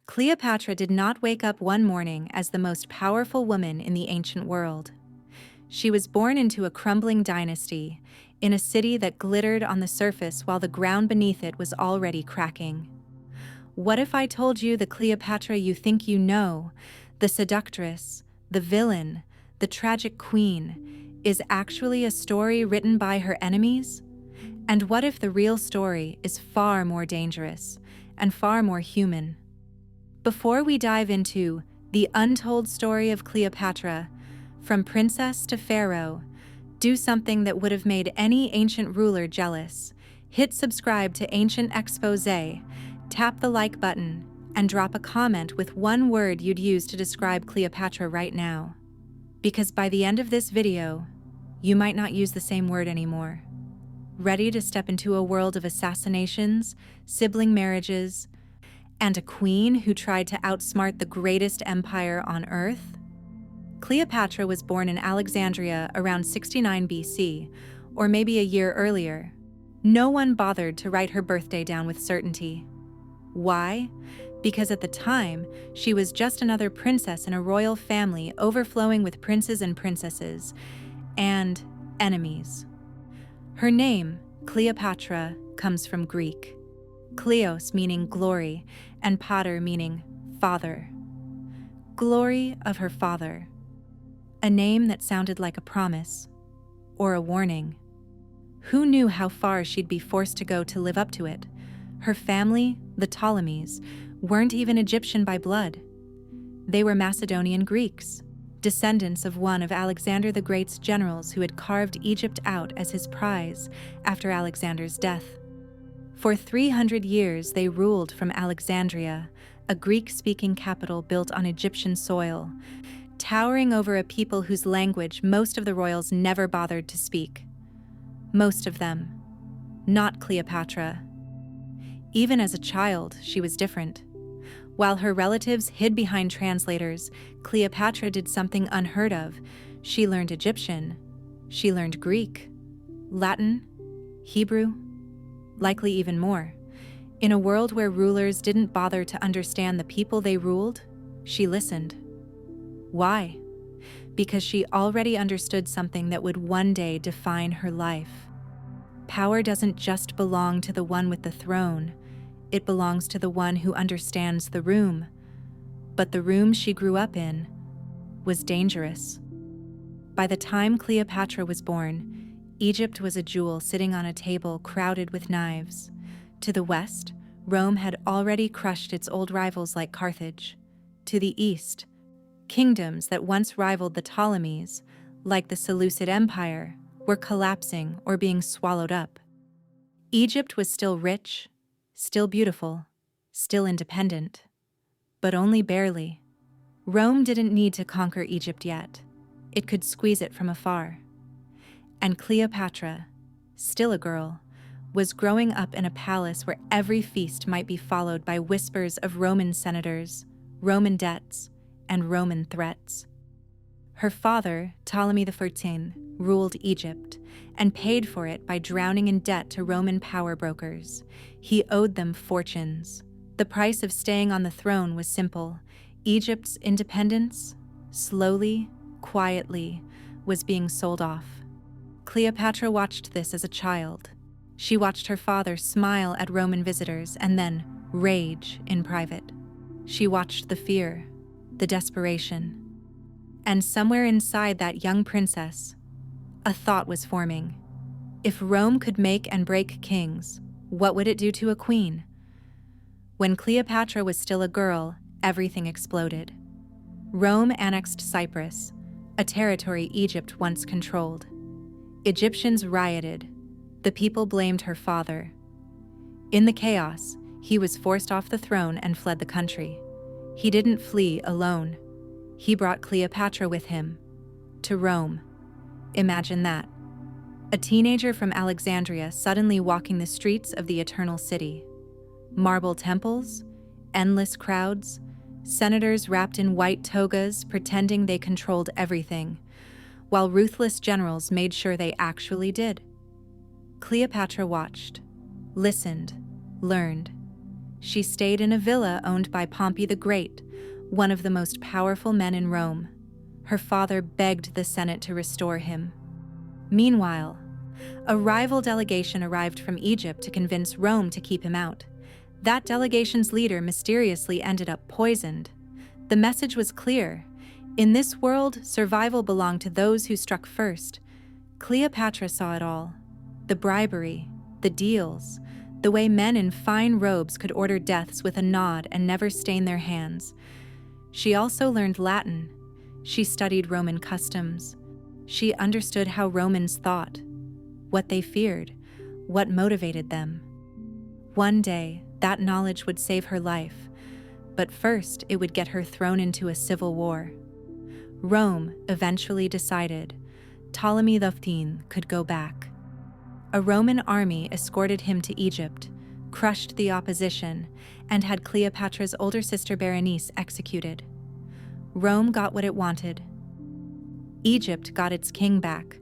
Cleopatra did not wake up one morning as the most powerful woman in the ancient world. She was born into a crumbling dynasty, in a city that glittered on the surface while the ground beneath it was already cracking. What if I told you the Cleopatra you think you know, the seductress, the villain, the tragic queen, is actually a story written by her enemies? And what if the real story is far more dangerous and far more human? Before we dive into the untold story of Cleopatra, from princess to pharaoh, do something that would have made any ancient ruler jealous. Hit subscribe to Ancient Exposé, tap the like button, and drop a comment with one word you'd use to describe Cleopatra right now. Because by the end of this video, you might not use the same word anymore. Ready to step into a world of assassinations, sibling marriages, and a queen who tried to outsmart the greatest empire on Earth? Cleopatra was born in Alexandria around 69 BC, or maybe a year earlier. No one bothered to write her birthday down with certainty. Why? Because at the time, she was just another princess in a royal family overflowing with princes and princesses, and enemies. Her name, Cleopatra, comes from Greek. Kleos meaning glory, and pater meaning father. Glory of her father. A name that sounded like a promise, or a warning. Who knew how far she'd be forced to go to live up to it? Her family, the Ptolemies, weren't even Egyptian by blood. They were Macedonian Greeks, descendants of one of Alexander the Great's generals who had carved Egypt out as his prize after Alexander's death. For 300 years they ruled from Alexandria, a Greek-speaking capital built on Egyptian soil, towering over a people whose language most of the royals never bothered to speak. Most of them. Not Cleopatra. Even as a child, she was different. While her relatives hid behind translators, Cleopatra did something unheard of. She learned Egyptian. She learned Greek, Latin, Hebrew, likely even more. In a world where rulers didn't bother to understand the people they ruled, she listened. Why? Because she already understood something that would one day define her life. Power doesn't just belong to the one with the throne, it belongs to the one who understands the room. But the room she grew up in was dangerous. By the time Cleopatra was born, Egypt was a jewel sitting on a table crowded with knives. To the west, Rome had already crushed its old rivals like Carthage. To the east, kingdoms that once rivaled the Ptolemies, like the Seleucid Empire, were collapsing or being swallowed up. Egypt was still rich, still beautiful, still independent, but only barely. Rome didn't need to conquer Egypt yet. It could squeeze it from afar. And Cleopatra, still a girl, was growing up in a palace where every feast might be followed by whispers of Roman senators, Roman debts, and Roman threats. Her father, Ptolemy XIV, ruled Egypt and paid for it by drowning in debt to Roman power brokers. He owed them fortunes. The price of staying on the throne was simple. Egypt's independence, slowly, quietly, was being sold off. Cleopatra watched this as a child. She watched her father smile at Roman visitors and then rage in private. She watched the fear, the desperation. And somewhere inside that young princess, a thought was forming. If Rome could make and break kings, what would it do to a queen? When Cleopatra was still a girl, everything exploded. Rome annexed Cyprus, a territory Egypt once controlled. Egyptians rioted. The people blamed her father. In the chaos, he was forced off the throne and fled the country. He didn't flee alone. He brought Cleopatra with him, to Rome. Imagine that. A teenager from Alexandria suddenly walking the streets of the Eternal City. Marble temples, endless crowds, senators wrapped in white togas pretending they controlled everything, while ruthless generals made sure they actually did. Cleopatra watched, listened, learned. She stayed in a villa owned by Pompey the Great, one of the most powerful men in Rome. Her father begged the Senate to restore him. Meanwhile, a rival delegation arrived from Egypt to convince Rome to keep him out. That delegation's leader mysteriously ended up poisoned. The message was clear. In this world, survival belonged to those who struck first. Cleopatra saw it all. The bribery, the deals, the way men in fine robes could order deaths with a nod and never stain their hands. She also learned Latin. She studied Roman customs. She understood how Romans thought, what they feared, what motivated them. One day, that knowledge would save her life, but first it would get her thrown into a civil war. Rome eventually decided Ptolemy XIII could go back. A Roman army escorted him to Egypt, crushed the opposition, and had Cleopatra's older sister Berenice executed. Rome got what it wanted. Egypt got its king back,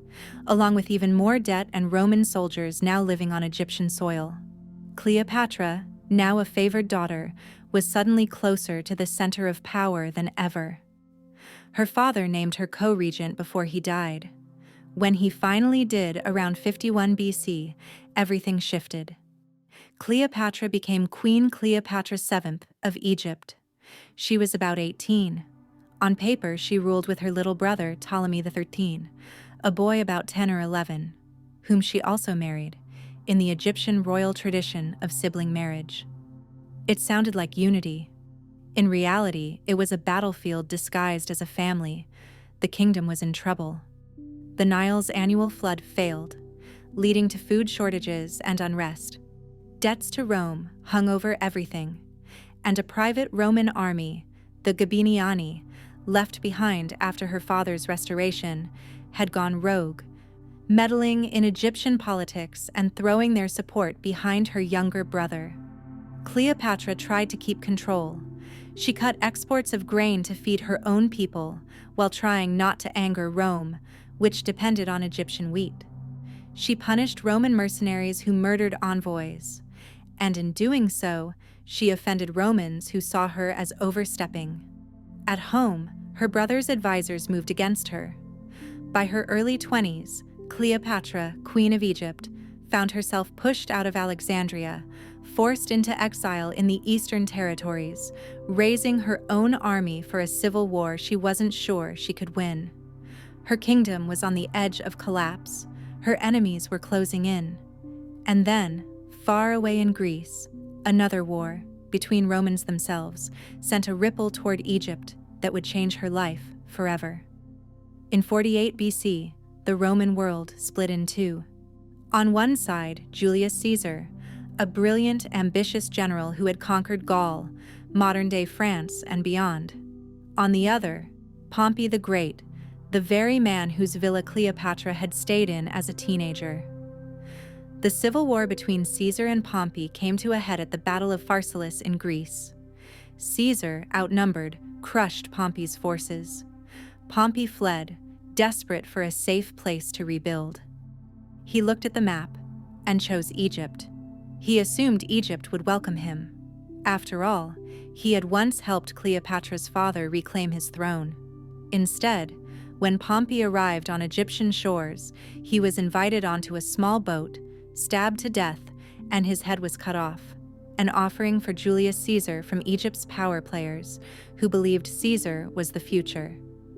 along with even more debt and Roman soldiers now living on Egyptian soil. Cleopatra, now a favored daughter, was suddenly closer to the center of power than ever. Her father named her co-regent before he died. When he finally did, around 51 BC, everything shifted. Cleopatra became Queen Cleopatra VII of Egypt. She was about 18. On paper, she ruled with her little brother, Ptolemy XIII, a boy about 10 or 11, whom she also married, in the Egyptian royal tradition of sibling marriage. It sounded like unity. In reality, it was a battlefield disguised as a family. The kingdom was in trouble. The Nile's annual flood failed, leading to food shortages and unrest. Debts to Rome hung over everything, and a private Roman army, the Gabiniani, left behind after her father's restoration, had gone rogue, meddling in Egyptian politics and throwing their support behind her younger brother. Cleopatra tried to keep control. She cut exports of grain to feed her own people while trying not to anger Rome, which depended on Egyptian wheat. She punished Roman mercenaries who murdered envoys, and in doing so, she offended Romans who saw her as overstepping. At home, her brother's advisors moved against her. By her early 20s, Cleopatra, Queen of Egypt, found herself pushed out of Alexandria, forced into exile in the Eastern Territories, raising her own army for a civil war she wasn't sure she could win. Her kingdom was on the edge of collapse. Her enemies were closing in. And then, far away in Greece, another war, between Romans themselves, sent a ripple toward Egypt that would change her life forever. In 48 BC, the Roman world split in two. On one side, Julius Caesar, a brilliant, ambitious general who had conquered Gaul, modern-day France, and beyond. On the other, Pompey the Great, the very man whose villa Cleopatra had stayed in as a teenager. The civil war between Caesar and Pompey came to a head at the Battle of Pharsalus in Greece. Caesar, outnumbered, crushed Pompey's forces. Pompey fled, desperate for a safe place to rebuild. He looked at the map and chose Egypt. He assumed Egypt would welcome him. After all, he had once helped Cleopatra's father reclaim his throne. Instead, when Pompey arrived on Egyptian shores, he was invited onto a small boat, stabbed to death, and his head was cut off, an offering for Julius Caesar from Egypt's power players, who believed Caesar was the future.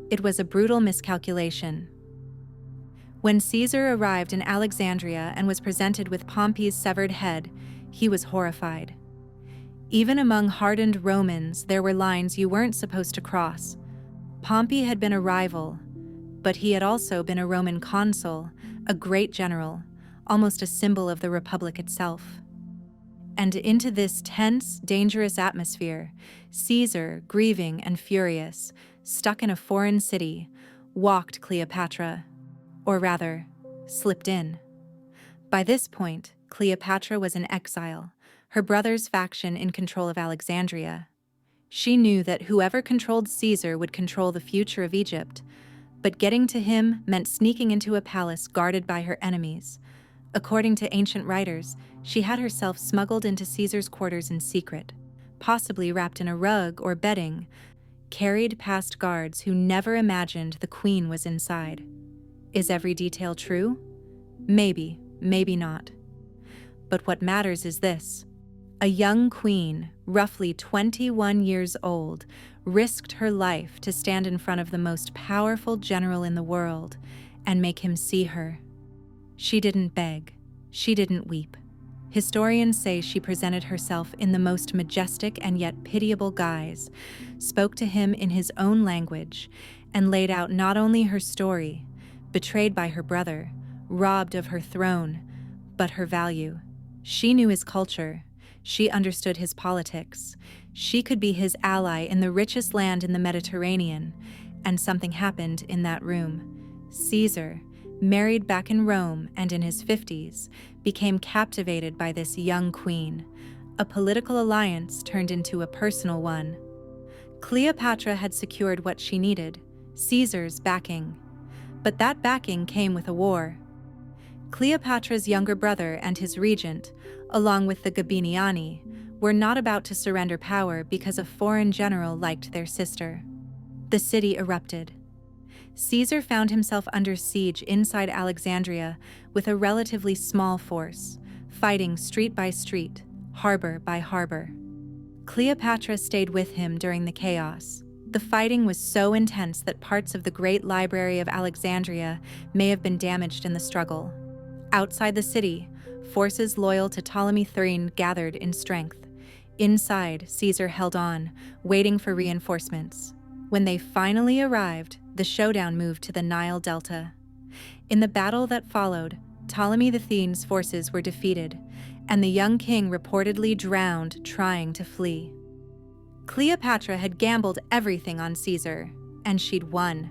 It was a brutal miscalculation. When Caesar arrived in Alexandria and was presented with Pompey's severed head, he was horrified. Even among hardened Romans, there were lines you weren't supposed to cross. Pompey had been a rival, but he had also been a Roman consul, a great general, almost a symbol of the Republic itself. And into this tense, dangerous atmosphere, Caesar, grieving and furious, stuck in a foreign city, walked Cleopatra, or rather, slipped in. By this point, Cleopatra was in exile, her brother's faction in control of Alexandria. She knew that whoever controlled Caesar would control the future of Egypt, but getting to him meant sneaking into a palace guarded by her enemies, According to ancient writers, she had herself smuggled into Caesar's quarters in secret, possibly wrapped in a rug or bedding, carried past guards who never imagined the queen was inside. Is every detail true? Maybe, maybe not. But what matters is this. A young queen, roughly 21 years old, risked her life to stand in front of the most powerful general in the world and make him see her. She didn't beg. She didn't weep. Historians say she presented herself in the most majestic and yet pitiable guise, spoke to him in his own language, and laid out not only her story, betrayed by her brother, robbed of her throne, but her value. She knew his culture. She understood his politics. She could be his ally in the richest land in the Mediterranean, and something happened in that room. Caesar, married back in Rome and in his 50s, became captivated by this young queen. A political alliance turned into a personal one. Cleopatra had secured what she needed, Caesar's backing. But that backing came with a war. Cleopatra's younger brother and his regent, along with the Gabiniani, were not about to surrender power because a foreign general liked their sister. The city erupted. Caesar found himself under siege inside Alexandria with a relatively small force, fighting street by street, harbor by harbor. Cleopatra stayed with him during the chaos. The fighting was so intense that parts of the great library of Alexandria may have been damaged in the struggle. Outside the city, forces loyal to Ptolemy III gathered in strength. Inside, Caesar held on, waiting for reinforcements. When they finally arrived, the showdown moved to the Nile Delta. In the battle that followed, Ptolemy III's forces were defeated, and the young king reportedly drowned trying to flee. Cleopatra had gambled everything on Caesar, and she'd won.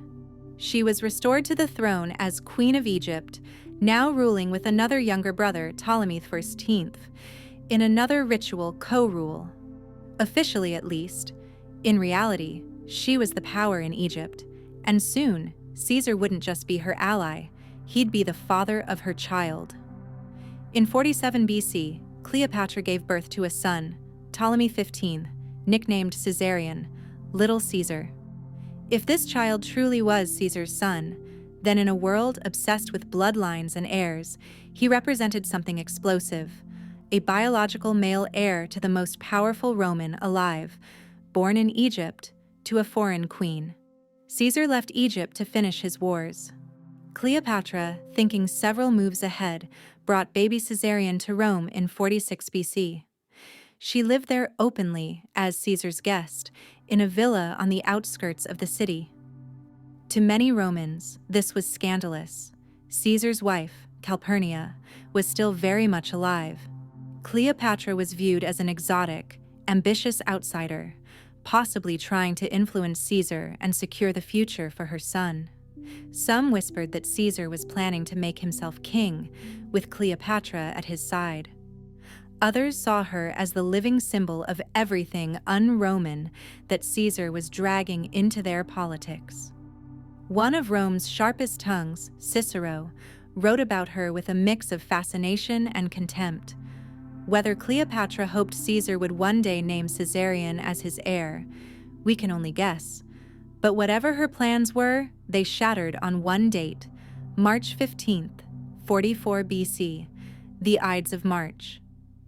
She was restored to the throne as Queen of Egypt, now ruling with another younger brother, Ptolemy XIII, in another ritual co-rule. Officially, at least. In reality, she was the power in Egypt, and soon, Caesar wouldn't just be her ally, he'd be the father of her child. In 47 BC, Cleopatra gave birth to a son, Ptolemy XV, nicknamed Caesarion, Little Caesar. If this child truly was Caesar's son, then in a world obsessed with bloodlines and heirs, he represented something explosive, a biological male heir to the most powerful Roman alive, born in Egypt to a foreign queen. Caesar left Egypt to finish his wars. Cleopatra, thinking several moves ahead, brought baby Caesarion to Rome in 46 BC. She lived there openly, as Caesar's guest, in a villa on the outskirts of the city. To many Romans, this was scandalous. Caesar's wife, Calpurnia, was still very much alive. Cleopatra was viewed as an exotic, ambitious outsider, possibly trying to influence Caesar and secure the future for her son. Some whispered that Caesar was planning to make himself king, with Cleopatra at his side. Others saw her as the living symbol of everything un-Roman that Caesar was dragging into their politics. One of Rome's sharpest tongues, Cicero, wrote about her with a mix of fascination and contempt. Whether Cleopatra hoped Caesar would one day name Caesarion as his heir, we can only guess. But whatever her plans were, they shattered on one date, March 15th, 44 BC, the Ides of March.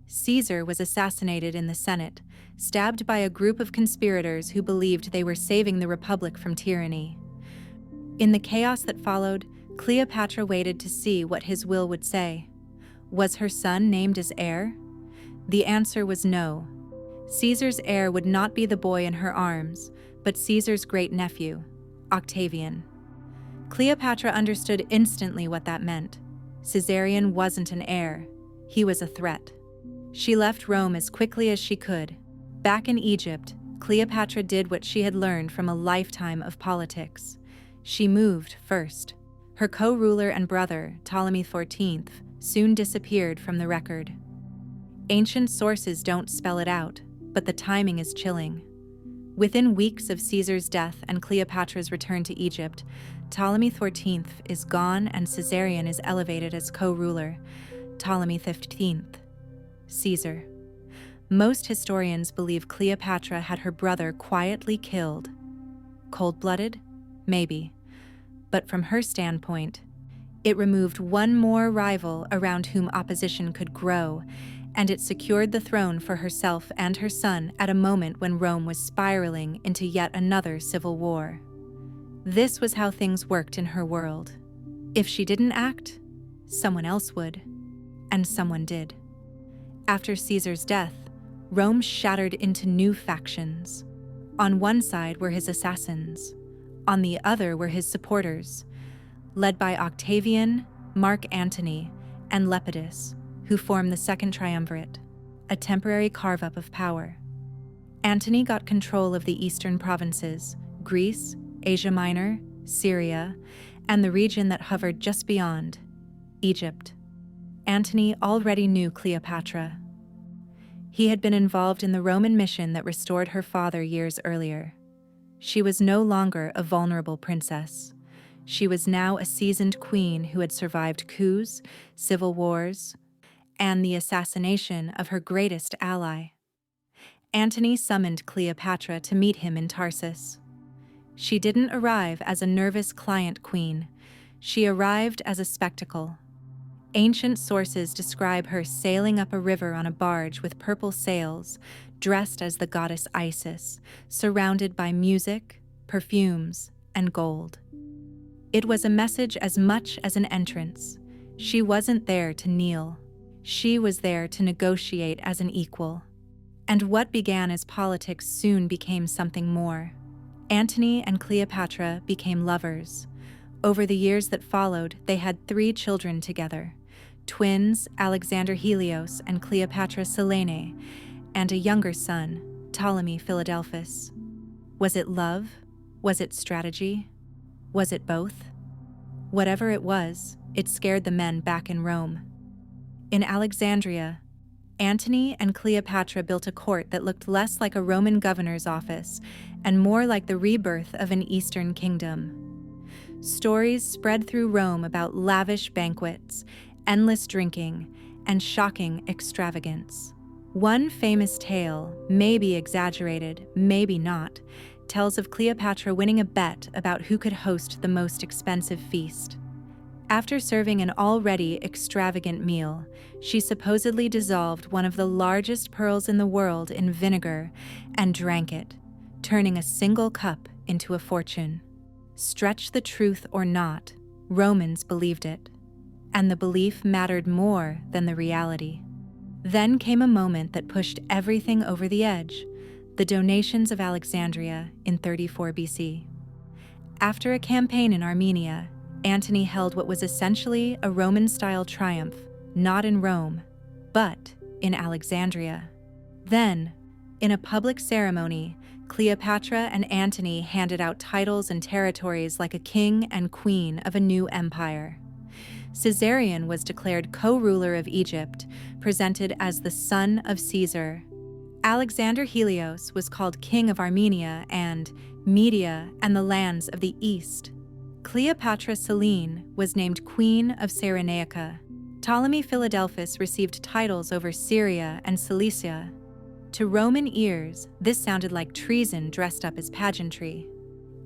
Caesar was assassinated in the Senate, stabbed by a group of conspirators who believed they were saving the Republic from tyranny. In the chaos that followed, Cleopatra waited to see what his will would say. Was her son named as heir? The answer was no. Caesar's heir would not be the boy in her arms, but Caesar's great-nephew, Octavian. Cleopatra understood instantly what that meant. Caesarion wasn't an heir. He was a threat. She left Rome as quickly as she could. Back in Egypt, Cleopatra did what she had learned from a lifetime of politics. She moved first. Her co-ruler and brother, Ptolemy XIV, soon disappeared from the record. Ancient sources don't spell it out, but the timing is chilling. Within weeks of Caesar's death and Cleopatra's return to Egypt, Ptolemy XIV is gone and Caesarion is elevated as co-ruler. Ptolemy XV. Caesar. Most historians believe Cleopatra had her brother quietly killed. Cold-blooded? Maybe. But from her standpoint, it removed one more rival around whom opposition could grow, and it secured the throne for herself and her son at a moment when Rome was spiraling into yet another civil war. This was how things worked in her world. If she didn't act, someone else would. And someone did. After Caesar's death, Rome shattered into new factions. On one side were his assassins. On the other were his supporters, led by Octavian, Mark Antony, and Lepidus, who formed the Second Triumvirate, a temporary carve-up of power. Antony got control of the eastern provinces, Greece, Asia Minor, Syria, and the region that hovered just beyond, Egypt. Antony already knew Cleopatra. He had been involved in the Roman mission that restored her father years earlier. She was no longer a vulnerable princess. She was now a seasoned queen who had survived coups, civil wars, and the assassination of her greatest ally. Antony summoned Cleopatra to meet him in Tarsus. She didn't arrive as a nervous client queen. She arrived as a spectacle. Ancient sources describe her sailing up a river on a barge with purple sails, dressed as the goddess Isis, surrounded by music, perfumes, and gold. It was a message as much as an entrance. She wasn't there to kneel. She was there to negotiate as an equal. And what began as politics soon became something more. Antony and Cleopatra became lovers. Over the years that followed, they had 3 children together. Twins, Alexander Helios and Cleopatra Selene, and a younger son, Ptolemy Philadelphus. Was it love? Was it strategy? Was it both? Whatever it was, it scared the men back in Rome. In Alexandria, Antony and Cleopatra built a court that looked less like a Roman governor's office and more like the rebirth of an Eastern kingdom. Stories spread through Rome about lavish banquets, endless drinking, and shocking extravagance. One famous tale, maybe exaggerated, maybe not, tells of Cleopatra winning a bet about who could host the most expensive feast. After serving an already extravagant meal, she supposedly dissolved one of the largest pearls in the world in vinegar and drank it, turning a single cup into a fortune. Stretch the truth or not, Romans believed it, and the belief mattered more than the reality. Then came a moment that pushed everything over the edge, the donations of Alexandria in 34 BC. After a campaign in Armenia, Antony held what was essentially a Roman-style triumph, not in Rome, but in Alexandria. Then, in a public ceremony, Cleopatra and Antony handed out titles and territories like a king and queen of a new empire. Caesarion was declared co-ruler of Egypt, presented as the son of Caesar. Alexander Helios was called king of Armenia and Media and the lands of the east. Cleopatra Selene was named Queen of Cyrenaica. Ptolemy Philadelphus received titles over Syria and Cilicia. To Roman ears, this sounded like treason dressed up as pageantry.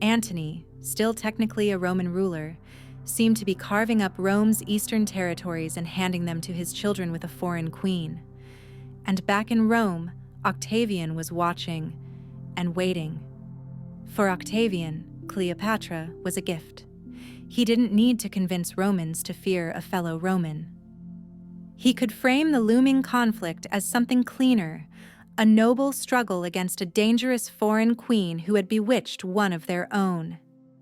Antony, still technically a Roman ruler, seemed to be carving up Rome's eastern territories and handing them to his children with a foreign queen. And back in Rome, Octavian was watching and waiting. For Octavian, Cleopatra was a gift. He didn't need to convince Romans to fear a fellow Roman. He could frame the looming conflict as something cleaner, a noble struggle against a dangerous foreign queen who had bewitched one of their own.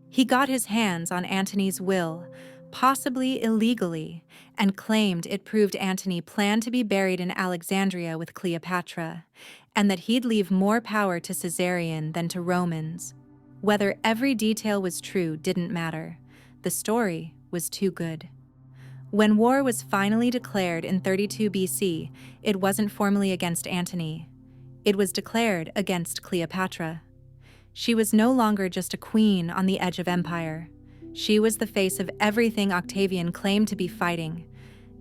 He got his hands on Antony's will, possibly illegally, and claimed it proved Antony planned to be buried in Alexandria with Cleopatra, and that he'd leave more power to Caesarion than to Romans. Whether every detail was true didn't matter. The story was too good. When war was finally declared in 32 BC, it wasn't formally against Antony. It was declared against Cleopatra. She was no longer just a queen on the edge of empire. She was the face of everything Octavian claimed to be fighting: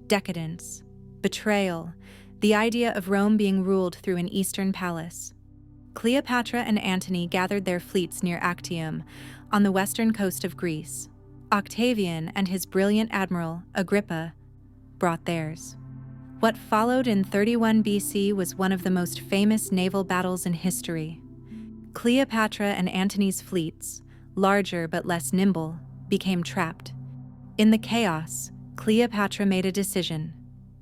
decadence, Betrayal, the idea of Rome being ruled through an eastern palace. Cleopatra and Antony gathered their fleets near Actium, on the western coast of Greece. Octavian and his brilliant admiral, Agrippa, brought theirs. What followed in 31 BC was one of the most famous naval battles in history. Cleopatra and Antony's fleets, larger but less nimble, became trapped. In the chaos, Cleopatra made a decision.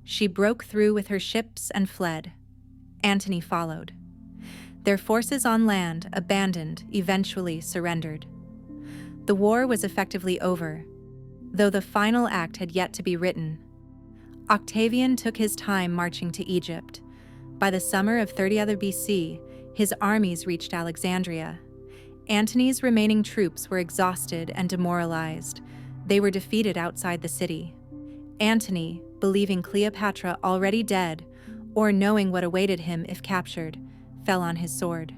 She broke through with her ships and fled. Antony followed. Their forces on land, abandoned, eventually surrendered. The war was effectively over, though the final act had yet to be written. Octavian took his time marching to Egypt. By the summer of 30 BC, his armies reached Alexandria. Antony's remaining troops were exhausted and demoralized. They were defeated outside the city. Antony, believing Cleopatra already dead, or knowing what awaited him if captured, fell on his sword.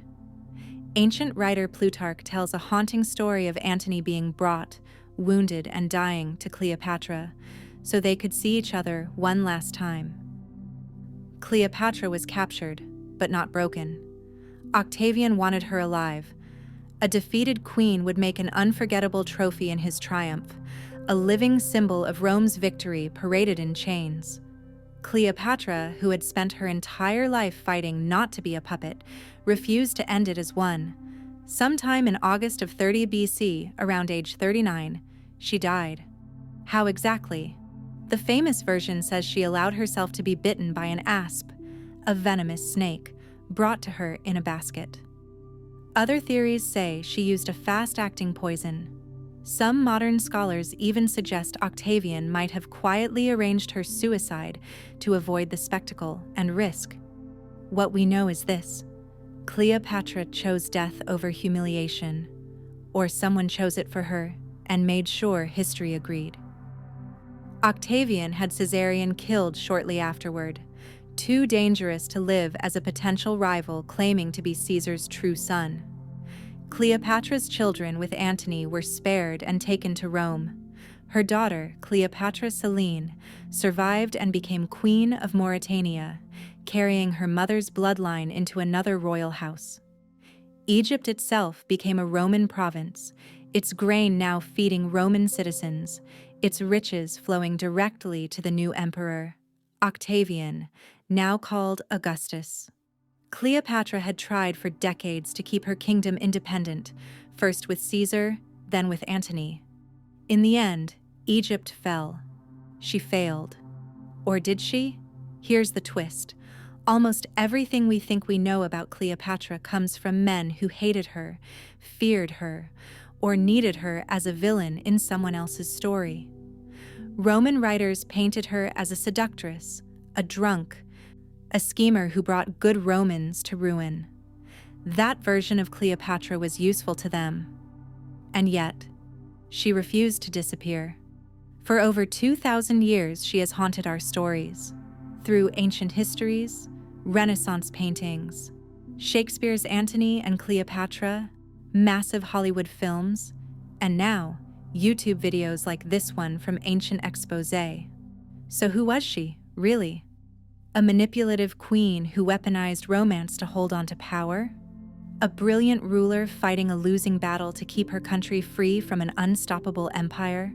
Ancient writer Plutarch tells a haunting story of Antony being brought, wounded and dying, to Cleopatra, so they could see each other one last time. Cleopatra was captured, but not broken. Octavian wanted her alive. A defeated queen would make an unforgettable trophy in his triumph, a living symbol of Rome's victory paraded in chains. Cleopatra, who had spent her entire life fighting not to be a puppet, refused to end it as one. Sometime in August of 30 BC, around age 39, she died. How exactly? The famous version says she allowed herself to be bitten by an asp, a venomous snake, brought to her in a basket. Other theories say she used a fast-acting poison. Some modern scholars even suggest Octavian might have quietly arranged her suicide to avoid the spectacle and risk. What we know is this: Cleopatra chose death over humiliation, or someone chose it for her and made sure history agreed. Octavian had Caesarion killed shortly afterward, too dangerous to live as a potential rival claiming to be Caesar's true son. Cleopatra's children with Antony were spared and taken to Rome. Her daughter, Cleopatra Selene, survived and became Queen of Mauritania, carrying her mother's bloodline into another royal house. Egypt itself became a Roman province, its grain now feeding Roman citizens, its riches flowing directly to the new emperor, Octavian, now called Augustus. Cleopatra had tried for decades to keep her kingdom independent, first with Caesar, then with Antony. In the end, Egypt fell. She failed. Or did she? Here's the twist. Almost everything we think we know about Cleopatra comes from men who hated her, feared her, or needed her as a villain in someone else's story. Roman writers painted her as a seductress, a drunk, a schemer who brought good Romans to ruin. That version of Cleopatra was useful to them. And yet, she refused to disappear. For over 2,000 years, she has haunted our stories. Through ancient histories, Renaissance paintings, Shakespeare's Antony and Cleopatra, massive Hollywood films, and now, YouTube videos like this one from ancient Exposé. So who was she, really? A manipulative queen who weaponized romance to hold on to power? A brilliant ruler fighting a losing battle to keep her country free from an unstoppable empire?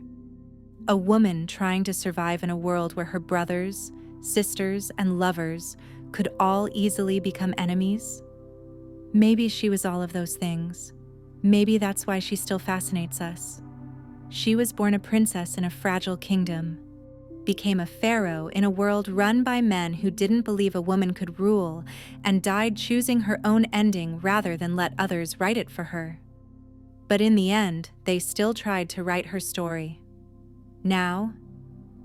A woman trying to survive in a world where her brothers, sisters, and lovers could all easily become enemies? Maybe she was all of those things. Maybe that's why she still fascinates us. She was born a princess in a fragile kingdom, became a pharaoh in a world run by men who didn't believe a woman could rule, and died choosing her own ending rather than let others write it for her. But in the end, they still tried to write her story. Now,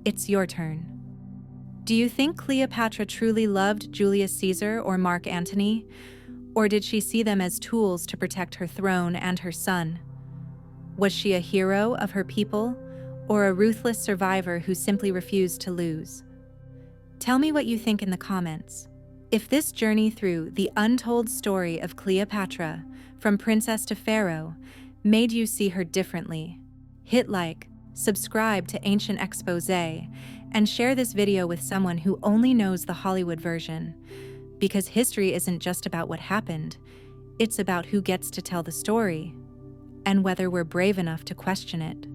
it's your turn. Do you think Cleopatra truly loved Julius Caesar or Mark Antony? Or did she see them as tools to protect her throne and her son? Was she a hero of her people, or a ruthless survivor who simply refused to lose? Tell me what you think in the comments. If this journey through the untold story of Cleopatra, from princess to pharaoh, made you see her differently, hit like, subscribe to Ancient Exposé, and share this video with someone who only knows the Hollywood version. Because history isn't just about what happened, it's about who gets to tell the story, and whether we're brave enough to question it.